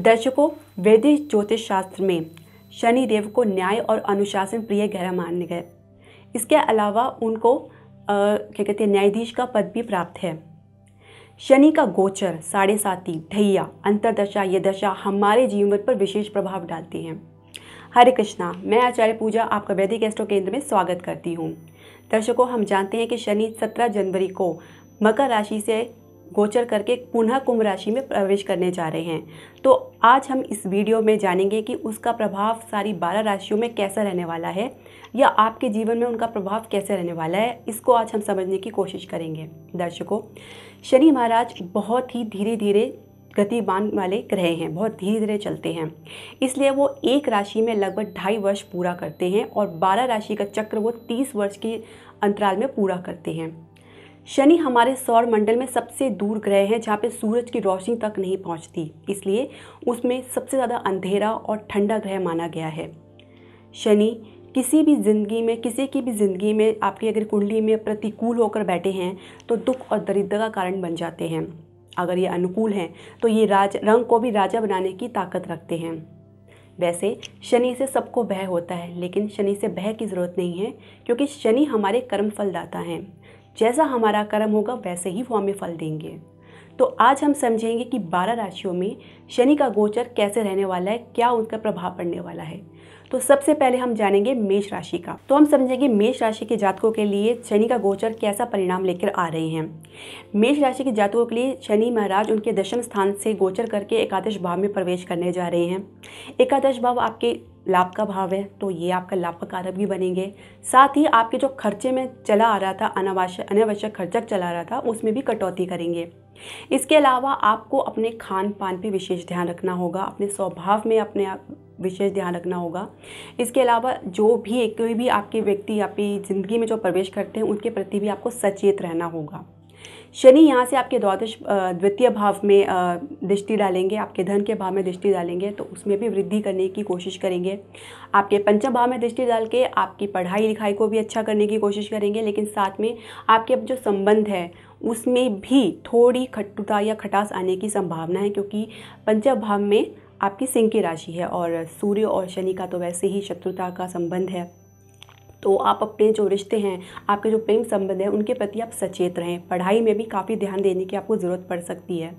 दर्शकों, वैदिक ज्योतिष शास्त्र में शनि देव को न्याय और अनुशासन प्रिय ग्रह माने गए। इसके अलावा उनको क्या कहते हैं, न्यायाधीश का पद भी प्राप्त है। शनि का गोचर, साढ़े साती, ढैया, अंतरदशा, ये दशा हमारे जीवन पर विशेष प्रभाव डालती हैं। हरे कृष्णा, मैं आचार्य पूजा आपका वैदिक एस्ट्रो केंद्र में स्वागत करती हूँ। दर्शकों, हम जानते हैं कि शनि 17 जनवरी को मकर राशि से गोचर करके पुनः कुंभ राशि में प्रवेश करने जा रहे हैं। तो आज हम इस वीडियो में जानेंगे कि उसका प्रभाव सारी 12 राशियों में कैसा रहने वाला है, या आपके जीवन में उनका प्रभाव कैसे रहने वाला है। इसको आज हम समझने की कोशिश करेंगे। दर्शकों, शनि महाराज बहुत ही धीरे धीरे गतिमान वाले ग्रह हैं, बहुत धीरे धीरे चलते हैं। इसलिए वो एक राशि में लगभग 2.5 वर्ष पूरा करते हैं और 12 राशि का चक्र वो 30 वर्ष के अंतराल में पूरा करते हैं। शनि हमारे सौर मंडल में सबसे दूर ग्रह है, जहाँ पे सूरज की रोशनी तक नहीं पहुँचती, इसलिए उसमें सबसे ज़्यादा अंधेरा और ठंडा ग्रह माना गया है। शनि किसी की भी ज़िंदगी में आपकी अगर कुंडली में प्रतिकूल होकर बैठे हैं तो दुख और दरिद्र का कारण बन जाते हैं। अगर ये अनुकूल हैं तो ये रंग को भी राजा बनाने की ताकत रखते हैं। वैसे शनि से सबको भय होता है, लेकिन शनि से भय की ज़रूरत नहीं है, क्योंकि शनि हमारे कर्म फलदाता हैं। जैसा हमारा कर्म होगा वैसे ही वो हमें फल देंगे। तो आज हम समझेंगे कि 12 राशियों में शनि का गोचर कैसे रहने वाला है, क्या उनका प्रभाव पड़ने वाला है। तो सबसे पहले हम जानेंगे मेष राशि का। तो हम समझेंगे मेष राशि के जातकों के लिए शनि का गोचर कैसा परिणाम लेकर आ रहे हैं। मेष राशि के जातकों के लिए शनि महाराज उनके दशम स्थान से गोचर करके एकादश भाव में प्रवेश करने जा रहे हैं। एकादश भाव आपके लाभ का भाव है, तो ये आपका लाभ का कारक भी बनेंगे। साथ ही आपके जो खर्चे में चला आ रहा था, अनावश्यक खर्चा चला रहा था, उसमें भी कटौती करेंगे। इसके अलावा आपको अपने खान पान पे विशेष ध्यान रखना होगा, अपने स्वभाव में अपने विशेष ध्यान रखना होगा। इसके अलावा कोई भी आपके व्यक्ति आपकी ज़िंदगी में जो प्रवेश करते हैं उनके प्रति भी आपको सचेत रहना होगा। शनि यहाँ से आपके द्वितीय भाव में दृष्टि डालेंगे, आपके धन के भाव में दृष्टि डालेंगे, तो उसमें भी वृद्धि करने की कोशिश करेंगे। आपके पंचम भाव में दृष्टि डाल के आपकी पढ़ाई लिखाई को भी अच्छा करने की कोशिश करेंगे, लेकिन साथ में आपके जो संबंध है उसमें भी थोड़ी खट्टुता या खटास आने की संभावना है, क्योंकि पंचम भाव में आपकी सिंह की राशि है और सूर्य और शनि का तो वैसे ही शत्रुता का संबंध है। तो आप अपने जो रिश्ते हैं, आपके जो प्रेम संबंध है, उनके प्रति आप सचेत रहें। पढ़ाई में भी काफ़ी ध्यान देने की आपको ज़रूरत पड़ सकती है।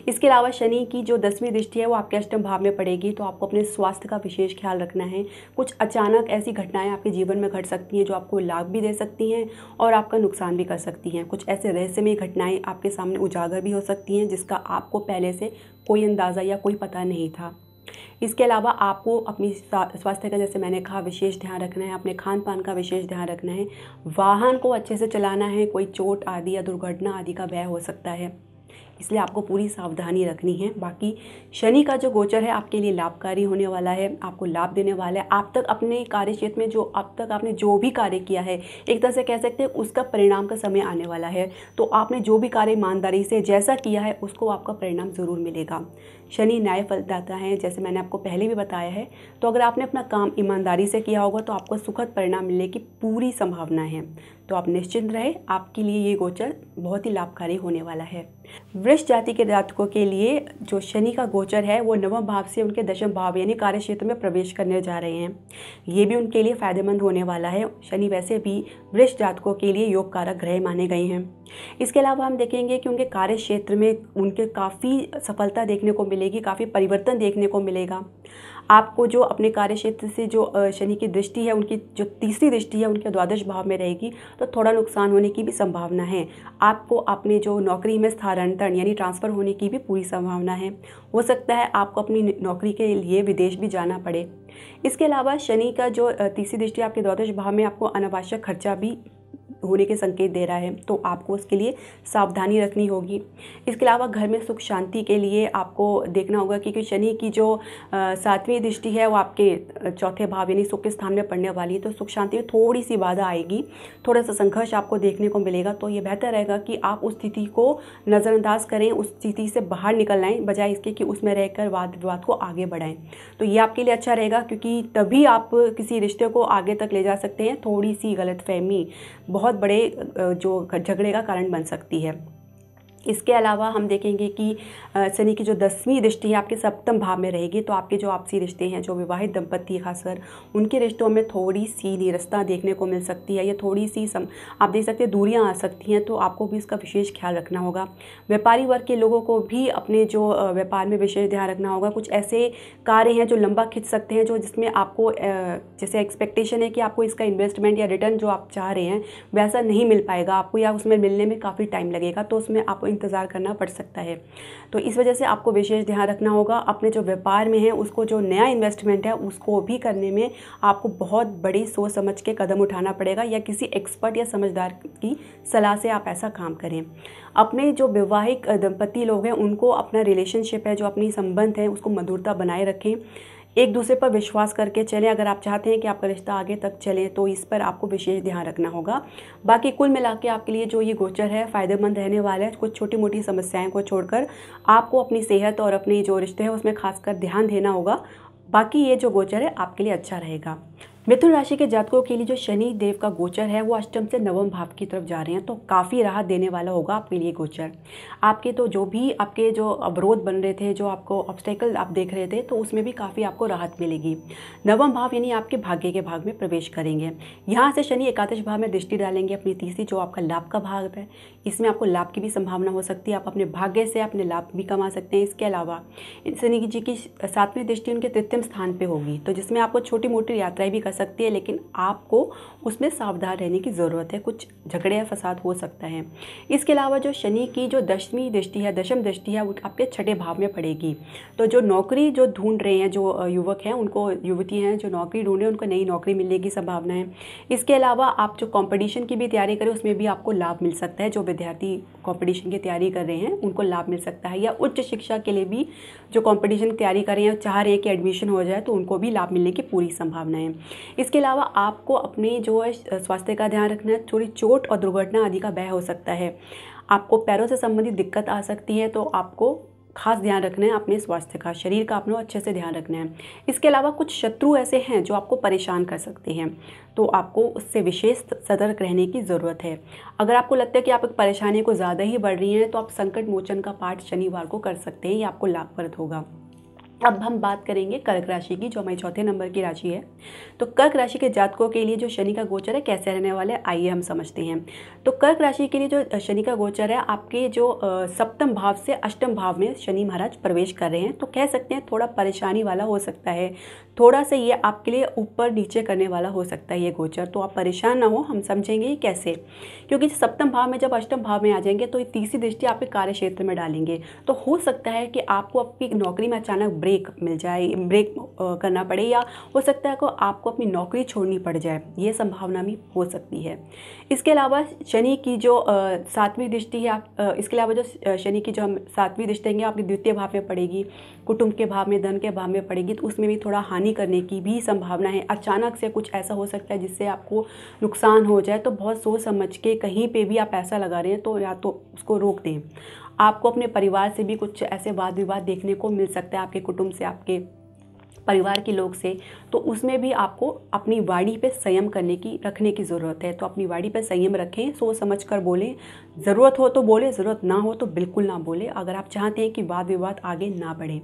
इसके अलावा शनि की जो 10वीं दृष्टि है वो आपके अष्टम भाव में पड़ेगी, तो आपको अपने स्वास्थ्य का विशेष ख्याल रखना है। कुछ अचानक ऐसी घटनाएं आपके जीवन में घट सकती हैं जो आपको लाभ भी दे सकती हैं और आपका नुकसान भी कर सकती हैं। कुछ ऐसे रहस्यमय घटनाएं आपके सामने उजागर भी हो सकती हैं, जिसका आपको पहले से कोई अंदाज़ा या कोई पता नहीं था। इसके अलावा आपको अपनी स्वास्थ्य का, जैसे मैंने कहा, विशेष ध्यान रखना है। अपने खान पान का विशेष ध्यान रखना है। वाहन को अच्छे से चलाना है, कोई चोट आदि या दुर्घटना आदि का भय हो सकता है, इसलिए आपको पूरी सावधानी रखनी है। बाकी शनि का जो गोचर है आपके लिए लाभकारी होने वाला है, आपको लाभ देने वाला है। आप तक अपने कार्य क्षेत्र में अब तक आपने जो भी कार्य किया है, एक तरह से कह सकते हैं उसका परिणाम का समय आने वाला है। तो आपने जो भी कार्य ईमानदारी से जैसा किया है उसको आपका परिणाम ज़रूर मिलेगा। शनि न्याय फलदाता है, जैसे मैंने आपको पहले भी बताया है। तो अगर आपने अपना काम ईमानदारी से किया होगा तो आपको सुखद परिणाम मिलने की पूरी संभावना है। तो आप निश्चिंत रहे, आपके लिए ये गोचर बहुत ही लाभकारी होने वाला है। वृष जाति के जातकों के लिए जो शनि का गोचर है वो नवम भाव से उनके दशम भाव यानी कार्य क्षेत्र में प्रवेश करने जा रहे हैं। ये भी उनके लिए फायदेमंद होने वाला है। शनि वैसे भी वृष जातकों के लिए योग कारक ग्रह माने गए हैं। इसके अलावा हम देखेंगे कि उनके कार्य क्षेत्र में उनके काफ़ी सफलता देखने को मिलेगी, काफ़ी परिवर्तन देखने को मिलेगा। आपको जो अपने कार्य क्षेत्र से जो शनि की दृष्टि है, उनकी जो तीसरी दृष्टि है उनके द्वादश भाव में रहेगी, तो थोड़ा नुकसान होने की भी संभावना है। आपको अपने जो नौकरी में स्थानांतरण यानी ट्रांसफ़र होने की भी पूरी संभावना है। हो सकता है आपको अपनी नौकरी के लिए विदेश भी जाना पड़े। इसके अलावा शनि का जो तीसरी दृष्टि आपके द्वादश भाव में आपको अनावश्यक खर्चा भी होने के संकेत दे रहा है, तो आपको उसके लिए सावधानी रखनी होगी। इसके अलावा घर में सुख शांति के लिए आपको देखना होगा, क्योंकि शनि की जो 7वीं दृष्टि है वो आपके चौथे भाव यानी सुख के स्थान में पड़ने वाली है, तो सुख शांति में थोड़ी सी बाधा आएगी, थोड़ा सा संघर्ष आपको देखने को मिलेगा। तो ये बेहतर रहेगा कि आप उस स्थिति को नज़रअंदाज करें, उस स्थिति से बाहर निकल आएँ, बजाय इसके कि उसमें रहकर वाद विवाद को आगे बढ़ाएं। तो ये आपके लिए अच्छा रहेगा, क्योंकि तभी आप किसी रिश्ते को आगे तक ले जा सकते हैं। थोड़ी सी गलतफहमी बहुत बड़े जो झगड़े का कारण बन सकती है। इसके अलावा हम देखेंगे कि शनि की जो 10वीं दृष्टि है आपके सप्तम भाव में रहेगी, तो आपके जो आपसी रिश्ते हैं, जो विवाहित दंपति है खासकर, उनके रिश्तों में थोड़ी सी नीरसता देखने को मिल सकती है, या थोड़ी सी आप देख सकते हैं दूरियां आ सकती हैं, तो आपको भी इसका विशेष ख्याल रखना होगा। व्यापारी वर्ग के लोगों को भी अपने जो व्यापार में विशेष ध्यान रखना होगा। कुछ ऐसे कार्य हैं जो लंबा खिंच सकते हैं, जो जिसमें आपको जैसे एक्सपेक्टेशन है कि आपको इसका इन्वेस्टमेंट या रिटर्न जो आप चाह रहे हैं वैसा नहीं मिल पाएगा आपको, या उसमें मिलने में काफ़ी टाइम लगेगा, तो उसमें आपको इंतज़ार करना पड़ सकता है। तो इस वजह से आपको विशेष ध्यान रखना होगा। अपने जो व्यापार में है उसको, जो नया इन्वेस्टमेंट है उसको भी करने में आपको बहुत बड़ी सोच समझ के कदम उठाना पड़ेगा, या किसी एक्सपर्ट या समझदार की सलाह से आप ऐसा काम करें। अपने जो वैवाहिक दंपति लोग हैं उनको अपना रिलेशनशिप है, जो अपनी संबंध है, उसको मधुरता बनाए रखें, एक दूसरे पर विश्वास करके चलें। अगर आप चाहते हैं कि आपका रिश्ता आगे तक चले तो इस पर आपको विशेष ध्यान रखना होगा। बाकी कुल मिला के आपके लिए जो ये गोचर है फ़ायदेमंद रहने वाला है। कुछ छोटी मोटी समस्याएं को छोड़कर आपको अपनी सेहत और अपनी जो रिश्ते हैं उसमें खासकर ध्यान देना होगा। बाकी ये जो गोचर है आपके लिए अच्छा रहेगा। मिथुन राशि के जातकों के लिए जो शनि देव का गोचर है वो अष्टम से नवम भाव की तरफ जा रहे हैं, तो काफ़ी राहत देने वाला होगा आपके लिए गोचर। आपके तो जो भी आपके जो अवरोध बन रहे थे, जो आपको ऑब्स्टेकल आप देख रहे थे, तो उसमें भी काफ़ी आपको राहत मिलेगी। नवम भाव यानी आपके भाग्य के भाग में प्रवेश करेंगे। यहाँ से शनि एकादश भाव में दृष्टि डालेंगे अपनी तीसरी, जो आपका लाभ का भाग है। इसमें आपको लाभ की भी संभावना हो सकती है, आप अपने भाग्य से अपने लाभ भी कमा सकते हैं। इसके अलावा शनि जी की 7वीं दृष्टि उनके तृतीय स्थान पर होगी, तो जिसमें आपको छोटी मोटी यात्राएं भी कर सकती है, लेकिन आपको उसमें सावधान रहने की ज़रूरत है, कुछ झगड़े या फसाद हो सकता है। इसके अलावा जो शनि की जो 10वीं दृष्टि है, दशम दृष्टि है, वो आपके 6ठे भाव में पड़ेगी। तो जो नौकरी जो ढूंढ रहे हैं, जो युवक हैं उनको, युवती हैं जो नौकरी ढूंढ रहे हैं, उनको नई नौकरी मिलने की संभावना है। इसके अलावा आप जो कंपटीशन की भी तैयारी करें उसमें भी आपको लाभ मिल सकता है। जो विद्यार्थी कंपटीशन की तैयारी कर रहे हैं उनको लाभ मिल सकता है, या उच्च शिक्षा के लिए भी जो कंपटीशन की तैयारी कर रहे हैं, चाह रहे हैं कि एडमिशन हो जाए, तो उनको भी लाभ मिलने की पूरी संभावना है। इसके अलावा आपको अपने जो है स्वास्थ्य का ध्यान रखना है। थोड़ी चोट और दुर्घटना आदि का भय हो सकता है, आपको पैरों से संबंधित दिक्कत आ सकती है, तो आपको खास ध्यान रखना है अपने स्वास्थ्य का, शरीर का अपना अच्छे से ध्यान रखना है। इसके अलावा कुछ शत्रु ऐसे हैं जो आपको परेशान कर सकते हैं, तो आपको उससे विशेष सतर्क रहने की ज़रूरत है। अगर आपको लगता है कि आप एक परेशानी को ज़्यादा ही बढ़ रही हैं, तो आप संकट मोचन का पाठ शनिवार को कर सकते हैं, ये आपको लाभप्रद होगा। अब हम बात करेंगे कर्क राशि की, जो हमारी चौथे नंबर की राशि है। तो कर्क राशि के जातकों के लिए जो शनि का गोचर है कैसे रहने वाला है, आइए हम समझते हैं। तो कर्क राशि के लिए जो शनि का गोचर है, आपके जो सप्तम भाव से अष्टम भाव में शनि महाराज प्रवेश कर रहे हैं, तो कह सकते हैं थोड़ा परेशानी वाला हो सकता है, थोड़ा सा ये आपके लिए ऊपर नीचे करने वाला हो सकता है ये गोचर। तो आप परेशान ना हो, हम समझेंगे ये कैसे। क्योंकि सप्तम भाव में जब अष्टम भाव में आ जाएंगे तो ये तीसरी दृष्टि आपके कार्य क्षेत्र में डालेंगे, तो हो सकता है कि आपको अपनी नौकरी में अचानक ब्रेक मिल जाए, ब्रेक करना पड़े, या हो सकता है कि आपको अपनी नौकरी छोड़नी पड़ जाए, ये संभावना भी हो सकती है। इसके अलावा शनि की जो 7वीं दृष्टि है, इसके अलावा जो शनि की जो हम 7वीं दृष्टि देंगे आपके द्वितीय भाव में पड़ेगी, कुटुंब के भाव में, धन के भाव में पड़ेगी, तो उसमें भी थोड़ा हानि करने की भी संभावना है। अचानक से कुछ ऐसा हो सकता है जिससे आपको नुकसान हो जाए, तो बहुत सोच समझ के कहीं पे भी आप पैसा लगा रहे हैं तो या तो उसको रोक दें। आपको अपने परिवार से भी कुछ ऐसे वाद विवाद देखने को मिल सकता है, आपके कुटुंब से, आपके परिवार के लोग से, तो उसमें भी आपको अपनी वाणी पे संयम रखने की ज़रूरत है। तो अपनी वाणी पे संयम रखें, सोच समझ कर बोलें, ज़रूरत हो तो बोलें, ज़रूरत ना हो तो बिल्कुल ना बोलें, अगर आप चाहते हैं कि वाद विवाद आगे ना बढ़े।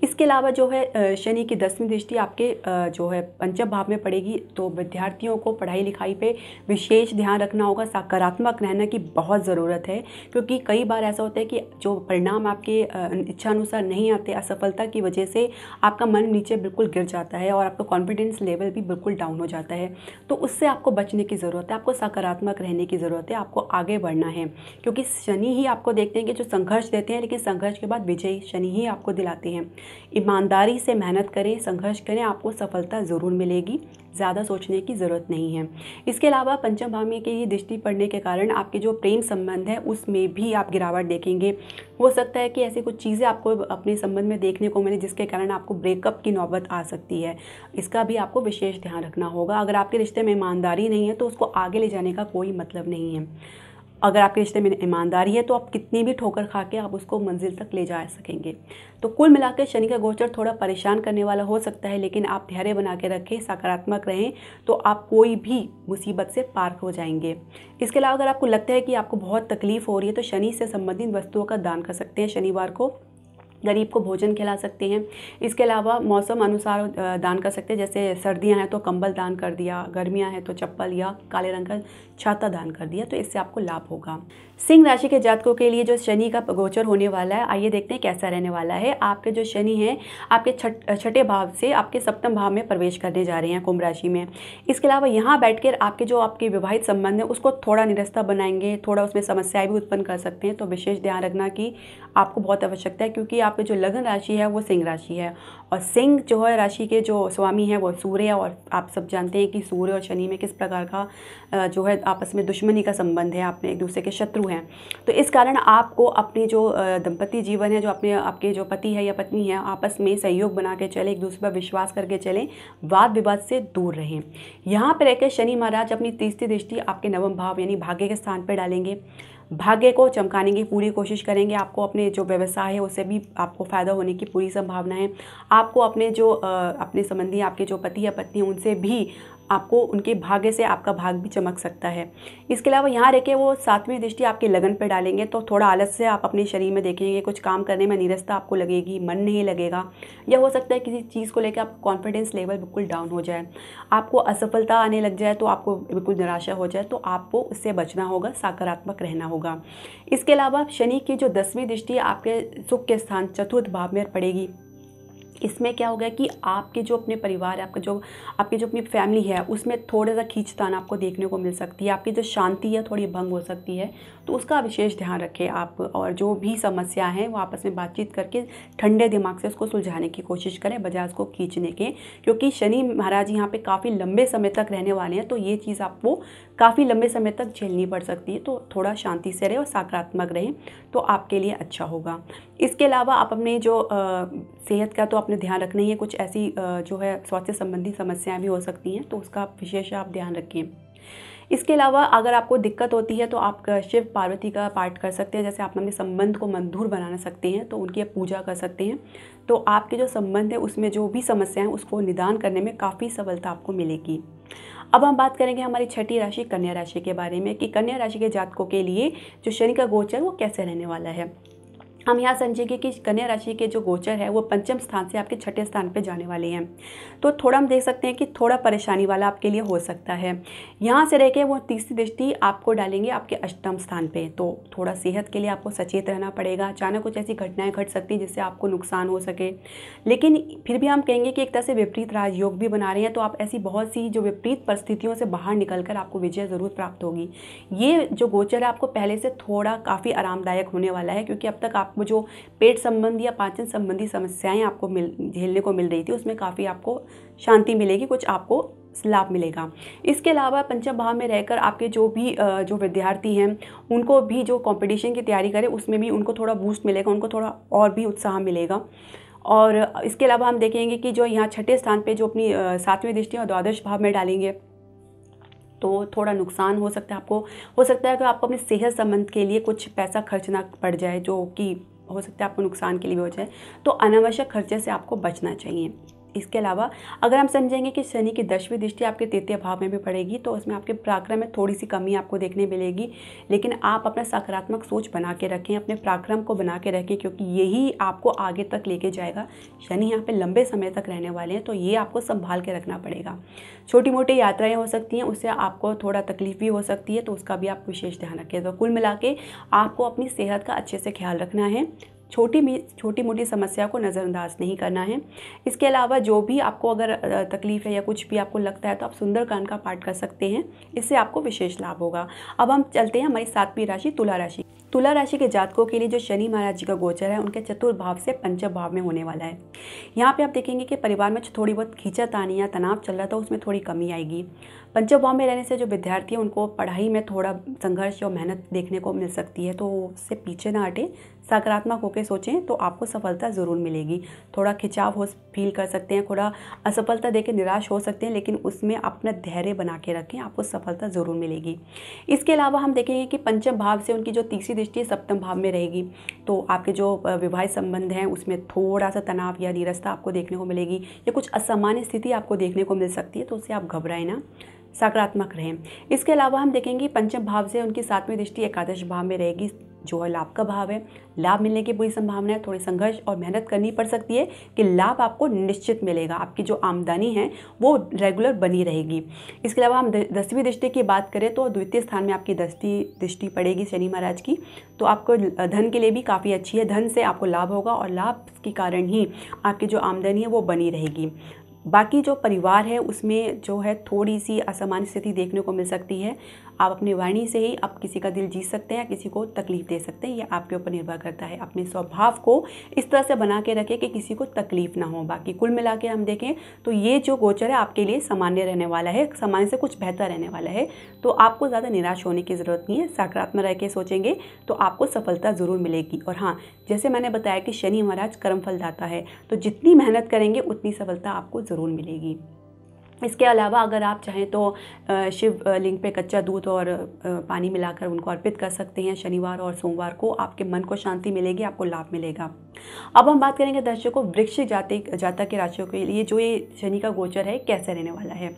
इसके अलावा जो है शनि की 10वीं दृष्टि आपके जो है पंचम भाव में पड़ेगी, तो विद्यार्थियों को पढ़ाई लिखाई पे विशेष ध्यान रखना होगा, सकारात्मक रहने की बहुत ज़रूरत है, क्योंकि कई बार ऐसा होता है कि जो परिणाम आपके इच्छानुसार नहीं आते, असफलता की वजह से आपका मन नीचे बिल्कुल गिर जाता है और आपका कॉन्फिडेंस लेवल भी बिल्कुल डाउन हो जाता है। तो उससे आपको बचने की ज़रूरत है, आपको सकारात्मक रहने की ज़रूरत है, आपको आगे बढ़ना है, क्योंकि शनि ही आपको देखते हैं कि जो संघर्ष देते हैं, लेकिन संघर्ष के बाद विजय शनि ही आपको दिलाते हैं। ईमानदारी से मेहनत करें, संघर्ष करें, आपको सफलता ज़रूर मिलेगी, ज़्यादा सोचने की ज़रूरत नहीं है। इसके अलावा पंचम भाव में की दृष्टि पड़ने के कारण आपके जो प्रेम संबंध है उसमें भी आप गिरावट देखेंगे। हो सकता है कि ऐसी कुछ चीज़ें आपको अपने संबंध में देखने को मिले जिसके कारण आपको ब्रेकअप की नौबत आ सकती है, इसका भी आपको विशेष ध्यान रखना होगा। अगर आपके रिश्ते में ईमानदारी नहीं है तो उसको आगे ले जाने का कोई मतलब नहीं है। अगर आपके रिश्ते में ईमानदारी है तो आप कितनी भी ठोकर खा के आप उसको मंजिल तक ले जा सकेंगे। तो कुल मिलाकर शनि का गोचर थोड़ा परेशान करने वाला हो सकता है, लेकिन आप धैर्य बना के रखें, सकारात्मक रहें, तो आप कोई भी मुसीबत से पार हो जाएंगे। इसके अलावा अगर आपको लगता है कि आपको बहुत तकलीफ हो रही है तो शनि से संबंधित वस्तुओं का दान कर सकते हैं। शनिवार को गरीब को भोजन खिला सकते हैं। इसके अलावा मौसम अनुसार दान कर सकते हैं, जैसे सर्दियां हैं तो कंबल दान कर दिया, गर्मियां हैं तो चप्पल या काले रंग का छाता दान कर दिया, तो इससे आपको लाभ होगा। सिंह राशि के जातकों के लिए जो शनि का गोचर होने वाला है, आइए देखते हैं कैसा रहने वाला है। आपके जो शनि हैं आपके छठे भाव से आपके सप्तम भाव में प्रवेश करने जा रहे हैं, कुंभ राशि में। इसके अलावा यहाँ बैठकर आपके विवाहित संबंध है उसको थोड़ा निरस्ता बनाएंगे, थोड़ा उसमें समस्याएं भी उत्पन्न कर सकते हैं। तो विशेष ध्यान रखना कि आपको बहुत आवश्यकता है, क्योंकि आपकी जो लगन राशि है वो सिंह राशि है, और सिंह जो है राशि के जो स्वामी है वो सूर्य, और आप सब जानते हैं कि सूर्य और शनि में किस प्रकार का जो है आपस में दुश्मनी का संबंध है, आपने एक दूसरे के शत्रु हैं। तो इस कारण आपको अपनी जो दंपति जीवन है, जो आपके जो पति है या पत्नी है, आपस में सहयोग बना के चले, एक दूसरे पर विश्वास करके चलें, वाद विवाद से दूर रहें। यहाँ पर रहकर शनि महाराज अपनी तीसरी दृष्टि आपके नवम भाव यानी भाग्य के स्थान पर डालेंगे। भाग्य को चमकाने की पूरी कोशिश करेंगे। आपको अपने जो व्यवसाय है उससे भी आपको फ़ायदा होने की पूरी संभावना है। आपको अपने जो अपने संबंधी आपके जो पति या पत्नी उनसे भी आपको उनके भाग्य से आपका भाग भी चमक सकता है। इसके अलावा यहाँ रह के वो सातवीं दृष्टि आपके लगन पर डालेंगे, तो थोड़ा आलस से आप अपने शरीर में देखेंगे, कुछ काम करने में नीरसता आपको लगेगी, मन नहीं लगेगा, या हो सकता है किसी चीज़ को लेकर आपका कॉन्फिडेंस लेवल बिल्कुल डाउन हो जाए, आपको असफलता आने लग जाए, तो आपको बिल्कुल निराशा हो जाए, तो आपको उससे बचना होगा, सकारात्मक रहना होगा। इसके अलावा शनि की जो 10वीं दृष्टि आपके सुख के स्थान चतुर्थ भाव में पड़ेगी। इसमें क्या होगा कि आपके जो अपने परिवार है, आपकी जो अपनी फैमिली है उसमें थोड़ा सा खींचतान आपको देखने को मिल सकती है, आपकी जो शांति है थोड़ी भंग हो सकती है, तो उसका विशेष ध्यान रखें आप। और जो भी समस्या है वो आपस में बातचीत करके ठंडे दिमाग से उसको सुलझाने की कोशिश करें, बजाय उसको खींचने के, क्योंकि शनि महाराज यहाँ पे काफ़ी लंबे समय तक रहने वाले हैं, तो ये चीज़ आपको काफ़ी लंबे समय तक झेलनी पड़ सकती है। तो थोड़ा शांति से रहें और सकारात्मक रहें, तो आपके लिए अच्छा होगा। इसके अलावा आप अपने जो सेहत का तो अपने ध्यान रखना ही है, कुछ ऐसी जो है स्वास्थ्य संबंधी समस्याएं भी हो सकती हैं, तो उसका विशेष आप ध्यान रखें। इसके अलावा अगर आपको दिक्कत होती है तो आप शिव पार्वती का पाठ कर सकते हैं, जैसे आप अपने संबंध को मधुर बना सकते हैं तो उनकी पूजा कर सकते हैं, तो आपके जो संबंध है उसमें जो भी समस्याएं हैं उसको निदान करने में काफ़ी सफलता आपको मिलेगी। अब हम बात करेंगे हमारी छठी राशि कन्या राशि के बारे में, कि कन्या राशि के जातकों के लिए जो शनि का गोचर वो कैसे रहने वाला है। हम यहाँ समझेंगे कि कन्या राशि के जो गोचर है वो पंचम स्थान से आपके छठे स्थान पे जाने वाले हैं, तो थोड़ा हम देख सकते हैं कि थोड़ा परेशानी वाला आपके लिए हो सकता है। यहाँ से रह के वो तीसरी दृष्टि आपको डालेंगे आपके अष्टम स्थान पे, तो थोड़ा सेहत के लिए आपको सचेत रहना पड़ेगा। अचानक कुछ ऐसी घटनाएं घट सकती हैं जिससे आपको नुकसान हो सके, लेकिन फिर भी हम कहेंगे कि एक तरह से विपरीत राजयोग भी बना रहे हैं, तो आप ऐसी बहुत सी जो विपरीत परिस्थितियों से बाहर निकल कर आपको विजय ज़रूर प्राप्त होगी। ये जो गोचर है आपको पहले से थोड़ा काफ़ी आरामदायक होने वाला है, क्योंकि अब तक आपको जो पेट संबंधी या पाचन संबंधी समस्याएं आपको झेलने को मिल रही थी उसमें काफ़ी आपको शांति मिलेगी, कुछ आपको लाभ मिलेगा। इसके अलावा पंचम भाव में रहकर आपके जो विद्यार्थी हैं उनको भी जो कंपटीशन की तैयारी करें उसमें भी उनको थोड़ा बूस्ट मिलेगा, उनको थोड़ा और भी उत्साह मिलेगा। और इसके अलावा हम देखेंगे कि जो यहाँ छठे स्थान पे जो अपनी सातवीं दृष्टि और द्वादश भाव में डालेंगे तो थोड़ा नुकसान हो सकता है आपको। हो सकता है कि आपको अपने सेहत संबंध के लिए कुछ पैसा खर्चना पड़ जाए, जो कि हो सकता है आपको नुकसान के लिए भी हो जाए, तो अनावश्यक खर्चे से आपको बचना चाहिए। इसके अलावा अगर हम समझेंगे कि शनि की 10वीं दृष्टि आपके तृतीय भाव में भी पड़ेगी, तो उसमें आपके पराक्रम में थोड़ी सी कमी आपको देखने मिलेगी, लेकिन आप अपना सकारात्मक सोच बना के रखें, अपने पराक्रम को बना के रखें, क्योंकि यही आपको आगे तक लेके जाएगा। शनि यहाँ पे लंबे समय तक रहने वाले हैं, तो ये आपको संभाल के रखना पड़ेगा। छोटी मोटी यात्राएं हो सकती हैं, उससे आपको थोड़ा तकलीफ भी हो सकती है, तो उसका भी आप विशेष ध्यान रखें। तो कुल मिला के आपको अपनी सेहत का अच्छे से ख्याल रखना है, छोटी मोटी समस्या को नज़रअंदाज नहीं करना है। इसके अलावा जो भी आपको अगर तकलीफ़ है या कुछ भी आपको लगता है तो आप सुंदरकांड का पाठ कर सकते हैं, इससे आपको विशेष लाभ होगा। अब हम चलते हैं हमारी सातवीं राशि तुला राशि। तुला राशि के जातकों के लिए जो शनि महाराज जी का गोचर है उनके चतुर्थ भाव से पंचम भाव में होने वाला है। यहाँ पे आप देखेंगे कि परिवार में थोड़ी बहुत खींचातानी या तनाव चल रहा था, उसमें थोड़ी कमी आएगी। पंचम भाव में रहने से जो विद्यार्थी हैं उनको पढ़ाई में थोड़ा संघर्ष और मेहनत देखने को मिल सकती है, तो उससे पीछे ना हटें, सकारात्मक होकर सोचें तो आपको सफलता ज़रूर मिलेगी। थोड़ा खिंचाव हो फील कर सकते हैं, थोड़ा असफलता देकर निराश हो सकते हैं, लेकिन उसमें अपना धैर्य बना के रखें, आपको सफलता ज़रूर मिलेगी। इसके अलावा हम देखेंगे कि पंचम भाव से उनकी जो तीसरी दृष्टि सप्तम भाव में रहेगी, तो आपके जो विवाहित संबंध हैं उसमें थोड़ा सा तनाव या नीरसता आपको देखने को मिलेगी, या कुछ असामान्य स्थिति आपको देखने को मिल सकती है, तो उससे आप घबराएं ना, सकारात्मक रहें। इसके अलावा हम देखेंगे पंचम भाव से उनकी सातवीं दृष्टि एकादश भाव में रहेगी, जो है लाभ का भाव है। लाभ मिलने की पूरी संभावना है। थोड़ी संघर्ष और मेहनत करनी पड़ सकती है कि लाभ आपको निश्चित मिलेगा, आपकी जो आमदनी है वो रेगुलर बनी रहेगी। इसके अलावा हम 10वीं दृष्टि की बात करें तो द्वितीय स्थान में आपकी 10वीं दृष्टि पड़ेगी शनि महाराज की, तो आपको धन के लिए भी काफ़ी अच्छी है। धन से आपको लाभ होगा और लाभ के कारण ही आपकी जो आमदनी है वो बनी रहेगी। बाकी जो परिवार है उसमें जो है थोड़ी सी असामान्य स्थिति देखने को मिल सकती है। आप अपनी वाणी से ही आप किसी का दिल जीत सकते हैं, किसी को तकलीफ़ दे सकते हैं, ये आपके ऊपर निर्भर करता है। अपने स्वभाव को इस तरह से बना के रखें कि किसी को तकलीफ़ ना हो। बाकी कुल मिला के हम देखें तो ये जो गोचर है आपके लिए सामान्य रहने वाला है, सामान्य से कुछ बेहतर रहने वाला है, तो आपको ज़्यादा निराश होने की ज़रूरत नहीं है। सकारात्मक रह के सोचेंगे तो आपको सफलता ज़रूर मिलेगी। और हाँ, जैसे मैंने बताया कि शनि महाराज कर्मफल दाता है, तो जितनी मेहनत करेंगे उतनी सफलता आपको ज़रूर मिलेगी। इसके अलावा अगर आप चाहें तो शिव लिंग पे कच्चा दूध और पानी मिलाकर उनको अर्पित कर सकते हैं शनिवार और सोमवार को, आपके मन को शांति मिलेगी, आपको लाभ मिलेगा। अब हम बात करेंगे दर्शकों वृश्चिक जातक के राशियों के लिए जो ये शनि का गोचर है कैसे रहने वाला है।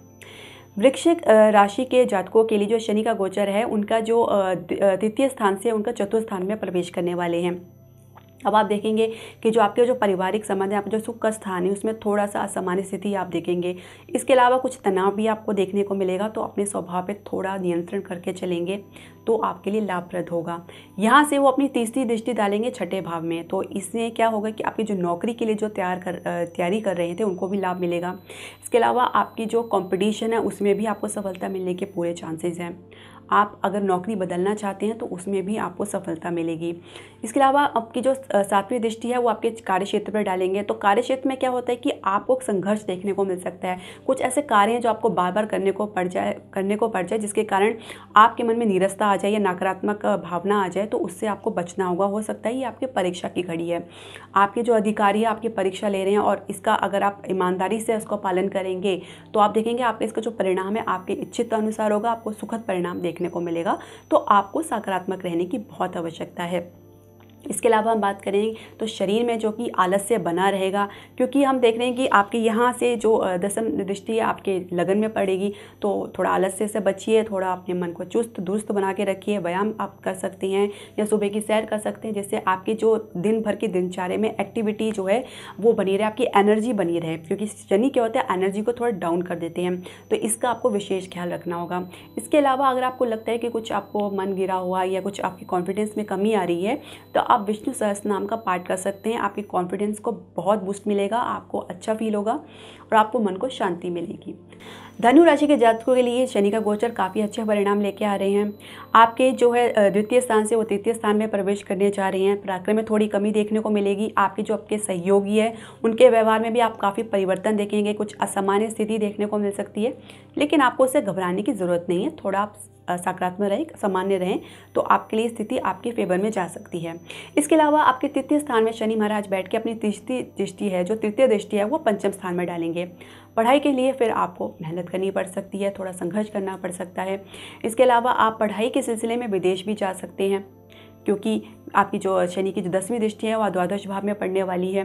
वृश्चिक राशि के जातकों के लिए जो शनि का गोचर है उनका जो तृतीय स्थान से उनका चतुर्थ स्थान में प्रवेश करने वाले हैं। अब आप देखेंगे कि जो आपके जो पारिवारिक संबंध है, आपका जो सुख का स्थान है उसमें थोड़ा सा असामान्य स्थिति आप देखेंगे। इसके अलावा कुछ तनाव भी आपको देखने को मिलेगा, तो अपने स्वभाव पे थोड़ा नियंत्रण करके चलेंगे तो आपके लिए लाभप्रद होगा। यहाँ से वो अपनी तीसरी दृष्टि डालेंगे छठे भाव में, तो इससे क्या होगा कि आपकी जो नौकरी के लिए जो तैयारी कर रहे थे उनको भी लाभ मिलेगा। इसके अलावा आपकी जो कॉम्पिटिशन है उसमें भी आपको सफलता मिलने के पूरे चांसेस हैं। आप अगर नौकरी बदलना चाहते हैं तो उसमें भी आपको सफलता मिलेगी। इसके अलावा आपकी जो सातवीं दृष्टि है वो आपके कार्यक्षेत्र पर डालेंगे, तो कार्यक्षेत्र में क्या होता है कि आपको संघर्ष देखने को मिल सकता है। कुछ ऐसे कार्य हैं जो आपको बार बार करने को पड़ जाए जिसके कारण आपके मन में नीरसता आ जाए या नकारात्मक भावना आ जाए, तो उससे आपको बचना होगा। हो सकता है ये आपकी परीक्षा की घड़ी है, आपके जो अधिकारी है आपकी परीक्षा ले रहे हैं, और इसका अगर आप ईमानदारी से उसका पालन करेंगे तो आप देखेंगे आपका इसका जो परिणाम है आपके इच्छित अनुसार होगा, आपको सुखद परिणाम देखने को मिलेगा। तो आपको सकारात्मक रहने की बहुत आवश्यकता है। इसके अलावा हम बात करें तो शरीर में जो कि आलस्य बना रहेगा, क्योंकि हम देख रहे हैं कि आपके यहाँ से जो दसम दृष्टि आपके लगन में पड़ेगी, तो थोड़ा आलस्य से बचिए, थोड़ा अपने मन को चुस्त दुरुस्त बना के रखिए। व्यायाम आप कर सकती हैं या सुबह की सैर कर सकते हैं, जिससे आपकी जो दिन भर की दिनचर्या में एक्टिविटी जो है वो बनी रहे, आपकी एनर्जी बनी रहे, क्योंकि शनि क्या होता है एनर्जी को थोड़ा डाउन कर देते हैं, तो इसका आपको विशेष ख्याल रखना होगा। इसके अलावा अगर आपको लगता है कि कुछ आपको मन गिरा हुआ या कुछ आपकी कॉन्फिडेंस में कमी आ रही है, तो आप विष्णु सहस्त्र नाम का पाठ कर सकते हैं। आपकी कॉन्फिडेंस को बहुत बूस्ट मिलेगा, आपको अच्छा फील होगा और आपको मन को शांति मिलेगी। धनु राशि के जातकों के लिए शनि का गोचर काफ़ी अच्छे परिणाम लेके आ रहे हैं। आपके जो है द्वितीय स्थान से वो तृतीय स्थान में प्रवेश करने जा रहे हैं। पराक्रम में थोड़ी कमी देखने को मिलेगी। आपके जो आपके सहयोगी है उनके व्यवहार में भी आप काफ़ी परिवर्तन देखेंगे। कुछ असामान्य स्थिति देखने को मिल सकती है, लेकिन आपको उससे घबराने की ज़रूरत नहीं है। थोड़ा आप सकारात्मक रहें, सामान्य रहें, तो आपके लिए स्थिति आपके फेवर में जा सकती है। इसके अलावा आपके तृतीय स्थान में शनि महाराज बैठ के अपनी तीसरी दृष्टि है, जो तृतीय दृष्टि है, वो पंचम स्थान में डालेंगे। पढ़ाई के लिए फिर आपको मेहनत करनी पड़ सकती है, थोड़ा संघर्ष करना पड़ सकता है। इसके अलावा आप पढ़ाई के सिलसिले में विदेश भी जा सकते हैं, क्योंकि आपकी जो शनि की जो 10वीं दृष्टि है वह द्वादश भाव में पड़ने वाली है।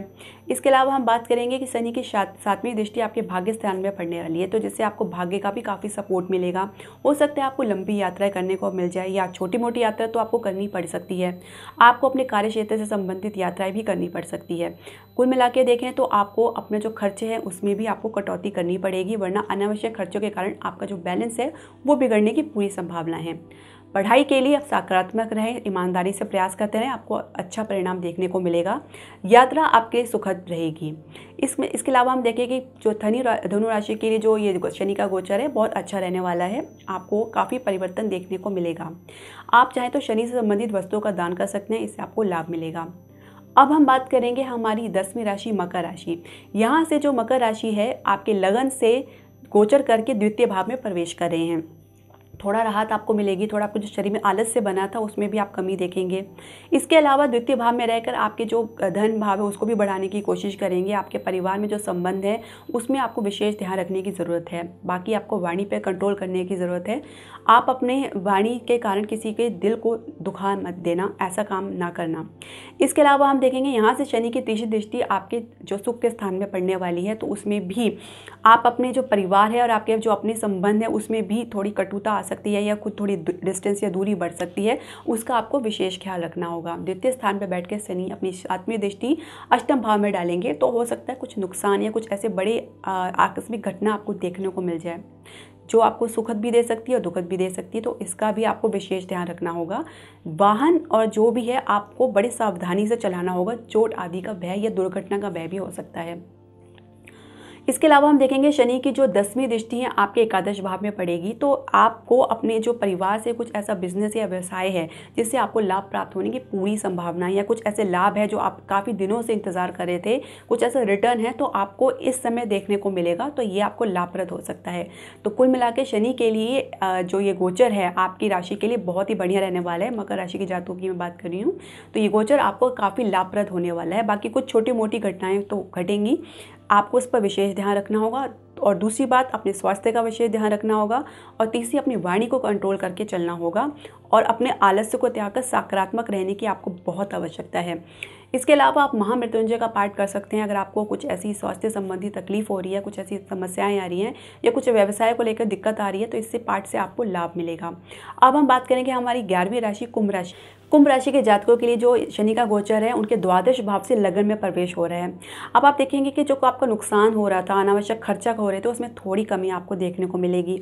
इसके अलावा हम बात करेंगे कि शनि की 7वीं दृष्टि आपके भाग्य स्थान में पड़ने वाली है, तो जिससे आपको भाग्य का भी काफ़ी सपोर्ट मिलेगा। हो सकता है आपको लंबी यात्राएं करने को मिल जाए, या छोटी मोटी यात्रा तो आपको करनी पड़ सकती है। आपको अपने कार्य क्षेत्र से संबंधित यात्राएं भी करनी पड़ सकती है। कुल मिला के देखें तो आपको अपने जो खर्चे हैं उसमें भी आपको कटौती करनी पड़ेगी, वरना अनावश्यक खर्चों के कारण आपका जो बैलेंस है वो बिगड़ने की पूरी संभावना है। पढ़ाई के लिए आप सकारात्मक रहें, ईमानदारी से प्रयास करते रहें, आपको अच्छा परिणाम देखने को मिलेगा। यात्रा आपके सुखद रहेगी। इसके अलावा हम देखें कि जो धनु राशि के लिए जो ये शनि का गोचर है बहुत अच्छा रहने वाला है, आपको काफ़ी परिवर्तन देखने को मिलेगा। आप चाहें तो शनि से संबंधित वस्तुओं का दान कर सकते हैं, इससे आपको लाभ मिलेगा। अब हम बात करेंगे हमारी 10वीं राशि मकर राशि। यहाँ से जो मकर राशि है आपके लगन से गोचर करके द्वितीय भाव में प्रवेश कर रहे हैं। थोड़ा राहत आपको मिलेगी, थोड़ा आपको जो शरीर में आलस से बना था उसमें भी आप कमी देखेंगे। इसके अलावा द्वितीय भाव में रहकर आपके जो धन भाव है उसको भी बढ़ाने की कोशिश करेंगे। आपके परिवार में जो संबंध है उसमें आपको विशेष ध्यान रखने की ज़रूरत है। बाकी आपको वाणी पर कंट्रोल करने की ज़रूरत है। आप अपने वाणी के कारण किसी के दिल को दुखा मत देना, ऐसा काम ना करना। इसके अलावा हम देखेंगे यहाँ से शनि की तीसरी दृष्टि आपके जो सुख के स्थान में पड़ने वाली है, तो उसमें भी आप अपने जो परिवार है और आपके जो अपने संबंध है उसमें भी थोड़ी कटुता आ सकती है या कुछ थोड़ी डिस्टेंस या दूरी बढ़ सकती है, उसका आपको विशेष ख्याल रखना होगा। द्वितीय स्थान पर बैठ कर शनि अपनी 7वीं दृष्टि अष्टम भाव में डालेंगे तो हो सकता है कुछ नुकसान या कुछ ऐसे बड़े आकस्मिक घटना आपको देखने को मिल जाए जो आपको सुखद भी दे सकती है और दुखद भी दे सकती है, तो इसका भी आपको विशेष ध्यान रखना होगा। वाहन और जो भी है आपको बड़े सावधानी से चलाना होगा, चोट आदि का भय या दुर्घटना का भय भी हो सकता है। इसके अलावा हम देखेंगे शनि की जो 10वीं दृष्टि है आपके एकादश भाव में पड़ेगी, तो आपको अपने जो परिवार से कुछ ऐसा बिजनेस या व्यवसाय है जिससे आपको लाभ प्राप्त होने की पूरी संभावना है, या कुछ ऐसे लाभ है जो आप काफ़ी दिनों से इंतजार कर रहे थे, कुछ ऐसा रिटर्न है तो आपको इस समय देखने को मिलेगा, तो ये आपको लाभप्रद हो सकता है। तो कुल मिला के शनि के लिए जो ये गोचर है आपकी राशि के लिए बहुत ही बढ़िया रहने वाला है। मकर राशि के जातकों की मैं बात कर रही हूँ, तो ये गोचर आपको काफ़ी लाभप्रद होने वाला है। बाकी कुछ छोटी मोटी घटनाएं तो घटेंगी, आपको उस पर विशेष ध्यान रखना होगा। और दूसरी बात, अपने स्वास्थ्य का विशेष ध्यान रखना होगा। और तीसरी, अपनी वाणी को कंट्रोल करके चलना होगा और अपने आलस्य को त्याग कर सकारात्मक रहने की आपको बहुत आवश्यकता है। इसके अलावा आप महामृत्युंजय का पाठ कर सकते हैं अगर आपको कुछ ऐसी स्वास्थ्य संबंधी तकलीफ हो रही है, कुछ ऐसी समस्याएं आ रही हैं या कुछ व्यवसाय को लेकर दिक्कत आ रही है, तो इससे पाठ से आपको लाभ मिलेगा। अब हम बात करेंगे हमारी 11वीं राशि कुंभ राशि। कुंभ राशि के जातकों के लिए जो शनि का गोचर है उनके द्वादश भाव से लगन में प्रवेश हो रहा है। अब आप देखेंगे कि जो आपका नुकसान हो रहा था, अनावश्यक खर्चा हो रहे थे, उसमें थोड़ी कमी आपको देखने को मिलेगी।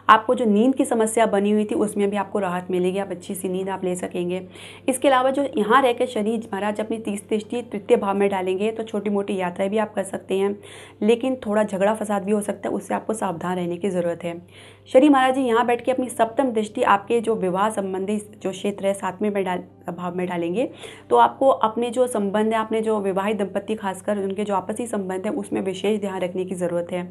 आपको जो नींद की समस्या बनी हुई थी उसमें भी आपको राहत मिलेगी, आप अच्छी सी नींद आप ले सकेंगे। इसके अलावा जो यहाँ रहकर शनि महाराज अपनी 30 दृष्टि तृतीय भाव में डालेंगे तो छोटी मोटी यात्राएं भी आप कर सकते हैं, लेकिन थोड़ा झगड़ा फसाद भी हो सकता है, उससे आपको सावधान रहने की ज़रूरत है। शनि महाराज जी यहाँ बैठ के अपनी सप्तम दृष्टि आपके जो विवाह संबंधी जो क्षेत्र है 7वें भाव में डालेंगे, तो आपको अपने जो संबंध है, अपने जो विवाहित दंपति खासकर उनके जो आपसी संबंध है उसमें विशेष ध्यान रखने की ज़रूरत है।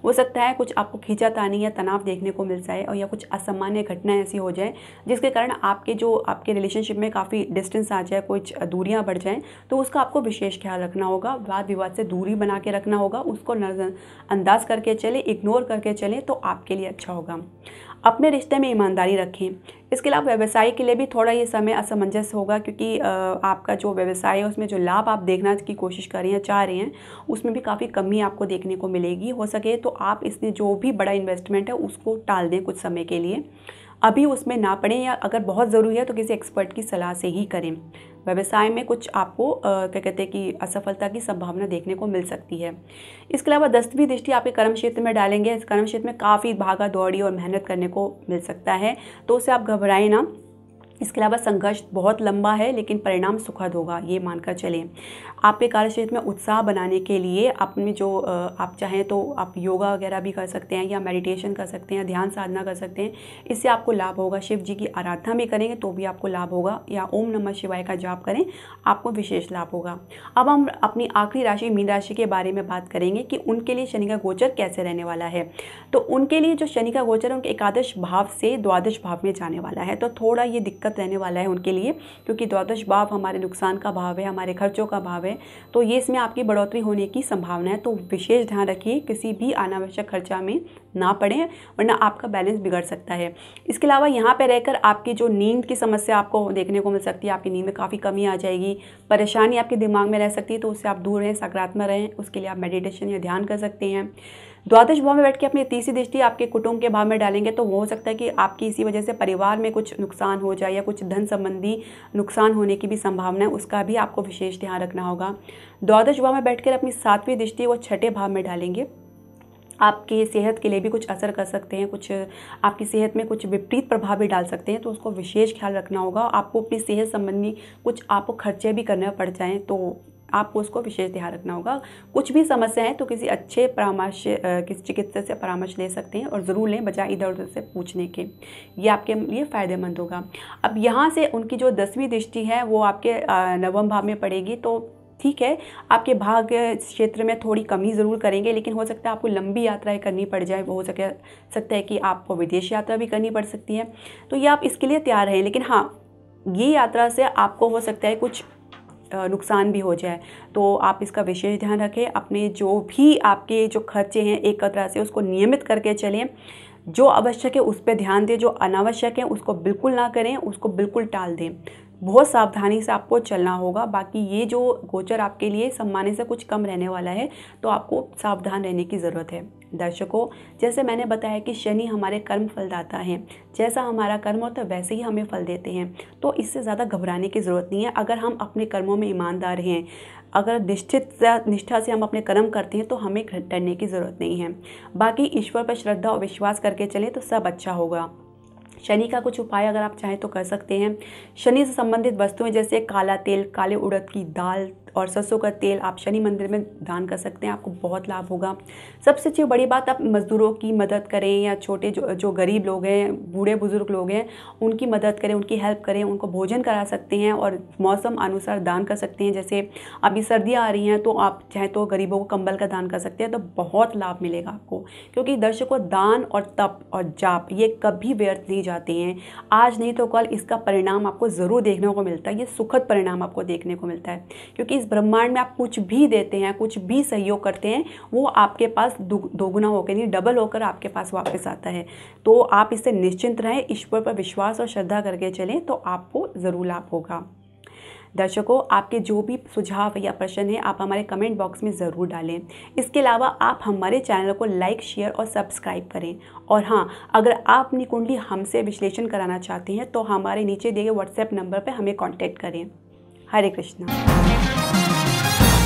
हो सकता है कुछ आपको खींचातानी या तनाव देखने को मिल जाए और या कुछ असामान्य घटनाएं ऐसी हो जाए जिसके कारण आपके रिलेशनशिप में काफ़ी डिस्टेंस आ जाए, कुछ दूरियां बढ़ जाएं, तो उसका आपको विशेष ख्याल रखना होगा। वाद विवाद से दूरी बना के रखना होगा, उसको नज़रअंदाज करके चले, इग्नोर करके चले तो आपके लिए अच्छा होगा। अपने रिश्ते में ईमानदारी रखें। इसके अलावा व्यवसाय के लिए भी थोड़ा ये समय असमंजस होगा, क्योंकि आपका जो व्यवसाय है उसमें जो लाभ आप देखना की कोशिश कर रहे हैं, चाह रहे हैं, उसमें भी काफ़ी कमी आपको देखने को मिलेगी। हो सके तो आप इसमें जो भी बड़ा इन्वेस्टमेंट है उसको टाल दें कुछ समय के लिए, अभी उसमें ना पड़ें, या अगर बहुत ज़रूरी है तो किसी एक्सपर्ट की सलाह से ही करें। व्यवसाय में कुछ आपको क्या कहते हैं कि असफलता की संभावना देखने को मिल सकती है। इसके अलावा 10वीं दृष्टि आपके कर्म क्षेत्र में डालेंगे। इस कर्म क्षेत्र में काफ़ी भागा दौड़ी और मेहनत करने को मिल सकता है, तो उससे आप घबराएं ना। इसके अलावा संघर्ष बहुत लंबा है लेकिन परिणाम सुखद होगा, ये मानकर चलें। आपके कार्यक्षेत्र में उत्साह बनाने के लिए अपने जो आप चाहें तो आप योगा वगैरह भी कर सकते हैं, या मेडिटेशन कर सकते हैं, ध्यान साधना कर सकते हैं, इससे आपको लाभ होगा। शिव जी की आराधना भी करेंगे तो भी आपको लाभ होगा, या ओम नमः शिवाय का जाप करें, आपको विशेष लाभ होगा। अब हम अपनी आखिरी राशि मीन राशि के बारे में बात करेंगे कि उनके लिए शनि का गोचर कैसे रहने वाला है। तो उनके लिए जो शनि का गोचर है उनके एकादश भाव से द्वादश भाव में जाने वाला है, तो थोड़ा ये दिक्कत रहने वाला है उनके लिए, क्योंकि द्वादश भाव हमारे नुकसान का भाव है, हमारे खर्चों का भाव है, तो ये इसमें आपकी बढ़ोतरी होने की संभावना है। तो विशेष ध्यान रखिए किसी भी अनावश्यक खर्चा में ना पड़े, वरना आपका बैलेंस बिगड़ सकता है। इसके अलावा यहाँ पे रहकर आपकी जो नींद की समस्या आपको देखने को मिल सकती है, आपकी नींद में काफ़ी कमी आ जाएगी, परेशानी आपके दिमाग में रह सकती है, तो उससे आप दूर रहें, सकारात्मक रहें। उसके लिए आप मेडिटेशन या ध्यान कर सकते हैं। द्वादश भाव में बैठ के अपनी तीसरी दृष्टि आपके कुटुंब के भाव में डालेंगे, तो वो हो सकता है कि आपकी इसी वजह से परिवार में कुछ नुकसान हो जाए या कुछ धन संबंधी नुकसान होने की भी संभावना है, उसका भी आपको विशेष ध्यान रखना होगा। द्वादश भाव में बैठकर अपनी 7वीं दृष्टि वो 6ठे भाव में डालेंगे, आपकी सेहत के लिए भी कुछ असर कर सकते हैं, कुछ आपकी सेहत में कुछ विपरीत प्रभाव भी डाल सकते हैं, तो उसको विशेष ख्याल रखना होगा। आपको अपनी सेहत संबंधी कुछ आपको खर्चे भी करने पड़ जाएँ तो आपको उसको विशेष ध्यान रखना होगा। कुछ भी समस्या है तो किसी अच्छे परामर्श किसी चिकित्सक से परामर्श ले सकते हैं, और ज़रूर लें बजाय इधर उधर से पूछने के। ये आपके लिए फ़ायदेमंद होगा। अब यहाँ से उनकी जो 10वीं दृष्टि है वो आपके नवम भाव में पड़ेगी, तो ठीक है, आपके भाग्य क्षेत्र में थोड़ी कमी ज़रूर करेंगे, लेकिन हो सकता है आपको लंबी यात्राएं करनी पड़ जाए। वो हो सकता है कि आपको विदेश यात्रा भी करनी पड़ सकती है, तो ये आप इसके लिए तैयार रहें। लेकिन हाँ, ये यात्रा से आपको हो सकता है कुछ नुकसान भी हो जाए, तो आप इसका विशेष ध्यान रखें। अपने जो भी आपके जो खर्चे हैं एक तरह से उसको नियमित करके चलें। जो आवश्यक है उस पर ध्यान दें, जो अनावश्यक है उसको बिल्कुल ना करें, उसको बिल्कुल टाल दें। बहुत सावधानी से आपको चलना होगा। बाकी ये जो गोचर आपके लिए सम्मानित से कुछ कम रहने वाला है, तो आपको सावधान रहने की ज़रूरत है। दर्शकों, जैसे मैंने बताया कि शनि हमारे कर्म फलदाता हैं, जैसा हमारा कर्म होता है वैसे ही हमें फल देते हैं, तो इससे ज़्यादा घबराने की ज़रूरत नहीं है। अगर हम अपने कर्मों में ईमानदार हैं, अगर निष्ठा से हम अपने कर्म करते हैं, तो हमें डरने की ज़रूरत नहीं है। बाकी ईश्वर पर श्रद्धा और विश्वास करके चलें तो सब अच्छा होगा। शनि का कुछ उपाय अगर आप चाहें तो कर सकते हैं। शनि से संबंधित वस्तुएं जैसे काला तेल, काले उड़द की दाल और सरसों का तेल आप शनि मंदिर में दान कर सकते हैं, आपको बहुत लाभ होगा। सबसे अच्छी बड़ी बात, आप मज़दूरों की मदद करें या छोटे जो गरीब लोग हैं, बूढ़े बुजुर्ग लोग हैं, उनकी मदद करें, उनकी हेल्प करें, उनको भोजन करा सकते हैं और मौसम अनुसार दान कर सकते हैं। जैसे अभी सर्दियाँ आ रही हैं तो आप चाहें तो गरीबों को कंबल का दान कर सकते हैं, तो बहुत लाभ मिलेगा आपको। क्योंकि दर्शकों, दान और तप और जाप ये कभी व्यर्थ नहीं जाते हैं। आज नहीं तो कल इसका परिणाम आपको ज़रूर देखने को मिलता है। ये सुखद परिणाम आपको देखने को मिलता है, क्योंकि इस ब्रह्मांड में आप कुछ भी देते हैं, कुछ भी सहयोग करते हैं, वो आपके पास दोगुना होकर नहीं डबल होकर आपके पास वापस आता है। तो आप इससे निश्चिंत रहें, ईश्वर पर विश्वास और श्रद्धा करके चलें तो आपको ज़रूर लाभ होगा। दर्शकों, आपके जो भी सुझाव या प्रश्न है आप हमारे कमेंट बॉक्स में ज़रूर डालें। इसके अलावा आप हमारे चैनल को लाइक, शेयर और सब्सक्राइब करें। और हाँ, अगर आप अपनी कुंडली हमसे विश्लेषण कराना चाहते हैं तो हमारे नीचे दिए गए व्हाट्सएप नंबर पर हमें कॉन्टैक्ट करें। हरे कृष्णा।